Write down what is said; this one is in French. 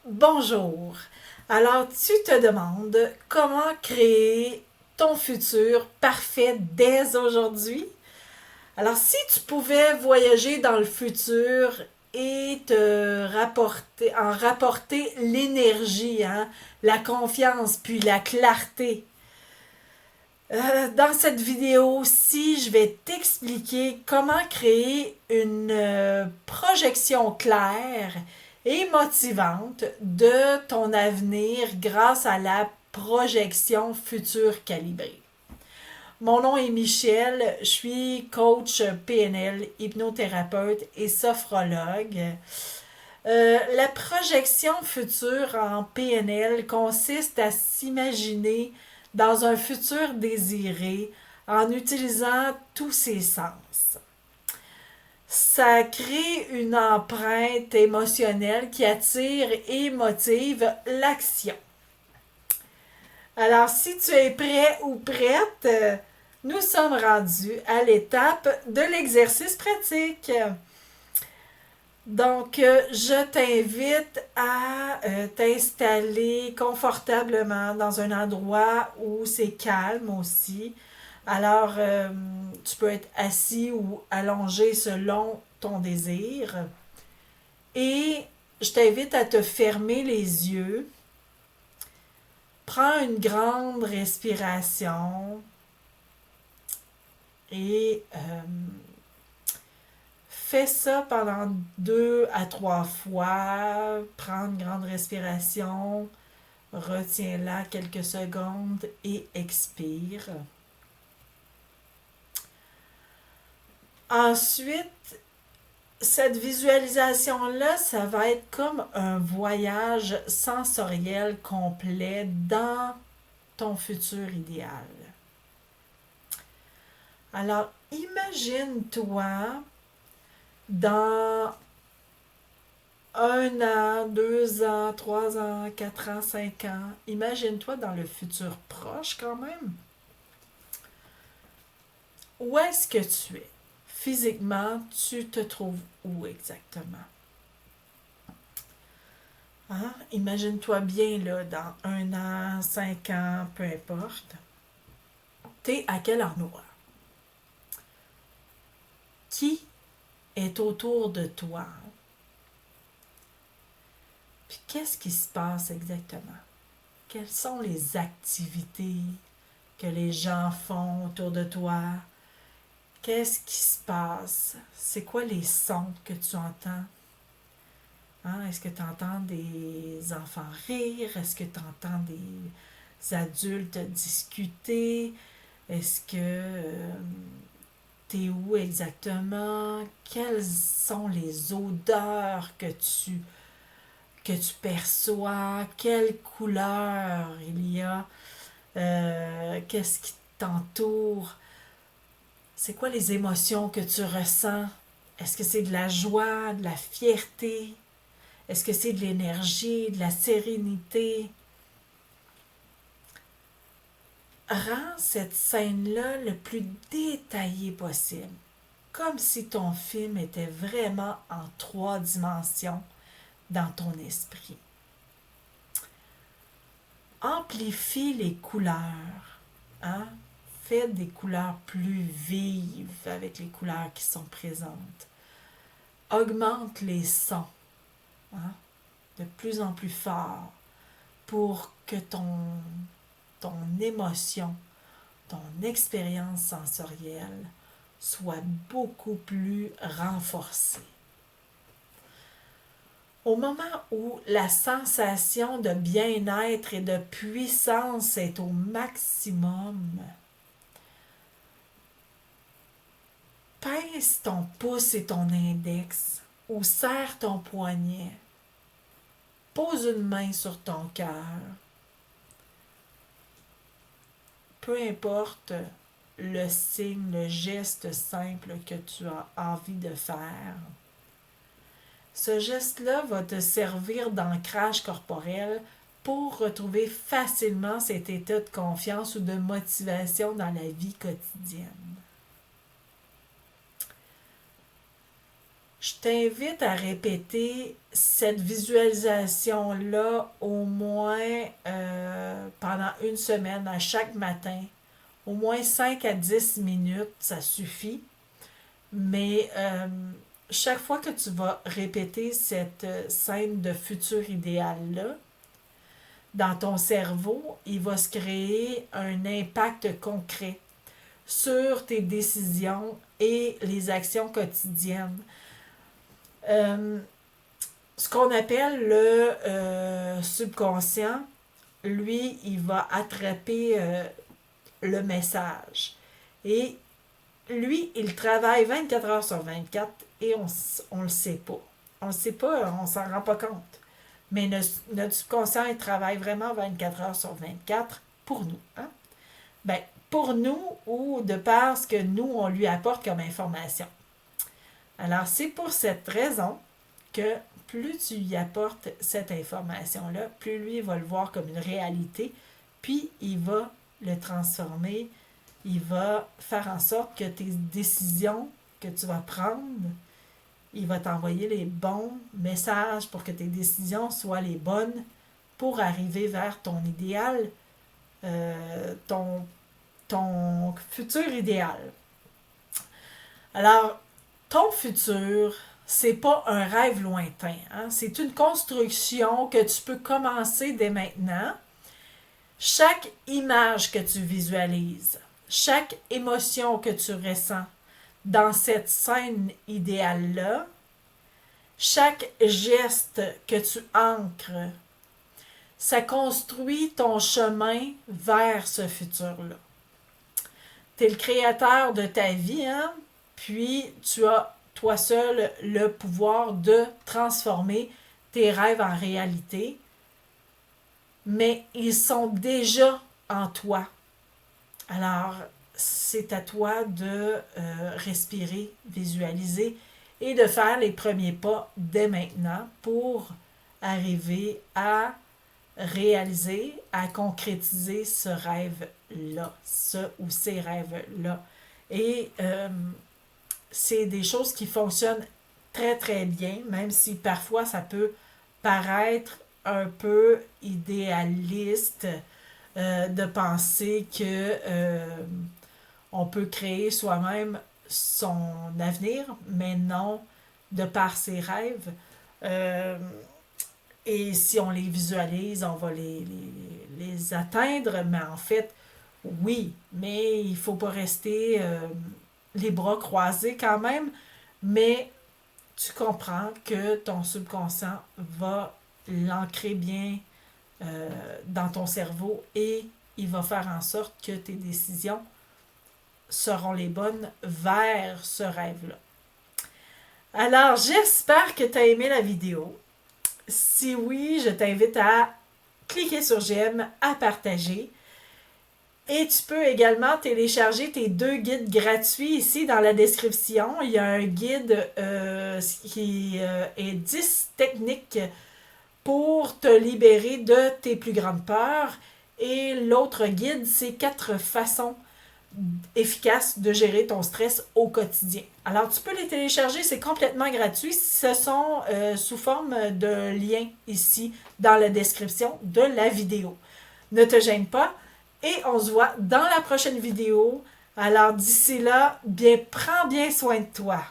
Bonjour. Alors, tu te demandes comment créer ton futur parfait dès aujourd'hui? Alors, si tu pouvais voyager dans le futur et en rapporter l'énergie, hein, la confiance, puis la clarté. Dans cette vidéo-ci, je vais t'expliquer comment créer une projection claire et motivante de ton avenir grâce à la projection future calibrée. Mon nom est Michel, je suis coach PNL, hypnothérapeute et sophrologue. La projection future en PNL consiste à s'imaginer dans un futur désiré en utilisant tous ses sens. Ça crée une empreinte émotionnelle qui attire et motive l'action. Alors, si tu es prêt ou prête, nous sommes rendus à l'étape de l'exercice pratique. Donc, je t'invite à t'installer confortablement dans un endroit où c'est calme aussi. Alors, tu peux être assis ou allongé selon ton désir. Et je t'invite à te fermer les yeux. Prends une grande respiration et fais ça pendant 2 à 3 fois. Prends une grande respiration, retiens-la quelques secondes et expire. Ensuite, cette visualisation-là, ça va être comme un voyage sensoriel complet dans ton futur idéal. Alors, imagine-toi dans 1 an, 2 ans, 3 ans, 4 ans, 5 ans. Imagine-toi dans le futur proche quand même. Où est-ce que tu es? Physiquement, tu te trouves où exactement? Hein? Imagine-toi bien là, dans 1 an, 5 ans, peu importe. T'es à quel endroit? Qui est autour de toi? Puis qu'est-ce qui se passe exactement? Quelles sont les activités que les gens font autour de toi? Qu'est-ce qui se passe? C'est quoi les sons que tu entends? Hein? Est-ce que tu entends des enfants rire? Est-ce que tu entends des adultes discuter? Est-ce que t'es où exactement? Quelles sont les odeurs que tu perçois? Quelle couleur il y a? Qu'est-ce qui t'entoure? C'est quoi les émotions que tu ressens? Est-ce que c'est de la joie, de la fierté? Est-ce que c'est de l'énergie, de la sérénité? Rends cette scène-là le plus détaillée possible, comme si ton film était vraiment en 3 dimensions dans ton esprit. Amplifie les couleurs, hein? Fais des couleurs plus vives avec les couleurs qui sont présentes. Augmente les sons, hein? De plus en plus fort pour que ton émotion, ton expérience sensorielle soit beaucoup plus renforcée. Au moment où la sensation de bien-être et de puissance est au maximum, pince ton pouce et ton index ou serre ton poignet. Pose une main sur ton cœur. Peu importe le signe, le geste simple que tu as envie de faire. Ce geste-là va te servir d'ancrage corporel pour retrouver facilement cet état de confiance ou de motivation dans la vie quotidienne. je t'invite à répéter cette visualisation-là au moins pendant une semaine, à chaque matin. Au moins 5 à 10 minutes, ça suffit. Mais chaque fois que tu vas répéter cette scène de futur idéal-là, dans ton cerveau, il va se créer un impact concret sur tes décisions et les actions quotidiennes. Ce qu'on appelle le subconscient, lui, il va attraper le message. Et lui, il travaille 24 heures sur 24 et on le sait pas. On le sait pas, on s'en rend pas compte. Mais notre subconscient, il travaille vraiment 24 heures sur 24 pour nous. Hein? Ben, pour nous ou de par ce que nous, on lui apporte comme information. Alors, c'est pour cette raison que plus tu y apportes cette information-là, plus lui va le voir comme une réalité, puis il va le transformer, il va faire en sorte que tes décisions que tu vas prendre, il va t'envoyer les bons messages pour que tes décisions soient les bonnes pour arriver vers ton idéal, ton futur idéal. Alors, ton futur, c'est pas un rêve lointain. Hein? C'est une construction que tu peux commencer dès maintenant. Chaque image que tu visualises, chaque émotion que tu ressens dans cette scène idéale-là, chaque geste que tu ancres, ça construit ton chemin vers ce futur-là. Tu es le créateur de ta vie, hein? Puis tu as toi seul le pouvoir de transformer tes rêves en réalité, mais ils sont déjà en toi. Alors, c'est à toi de respirer, visualiser et de faire les premiers pas dès maintenant pour arriver à réaliser, à concrétiser ce rêve-là, ce ou ces rêves-là. Et c'est des choses qui fonctionnent très très bien, même si parfois ça peut paraître un peu idéaliste de penser que on peut créer soi-même son avenir, mais non de par ses rêves. Et si on les visualise, on va les atteindre, mais en fait, oui, mais il ne faut pas rester les bras croisés quand même, mais tu comprends que ton subconscient va l'ancrer bien dans ton cerveau et il va faire en sorte que tes décisions seront les bonnes vers ce rêve-là. Alors, j'espère que tu as aimé la vidéo. Si oui, je t'invite à cliquer sur j'aime, à partager. Et tu peux également télécharger tes 2 guides gratuits ici dans la description. Il y a un guide qui est 10 techniques pour te libérer de tes plus grandes peurs. Et l'autre guide, c'est 4 façons efficaces de gérer ton stress au quotidien. Alors, tu peux les télécharger, c'est complètement gratuit. Ce sont sous forme de liens ici dans la description de la vidéo. Ne te gêne pas et on se voit dans la prochaine vidéo. Alors, d'ici là, prends bien soin de toi.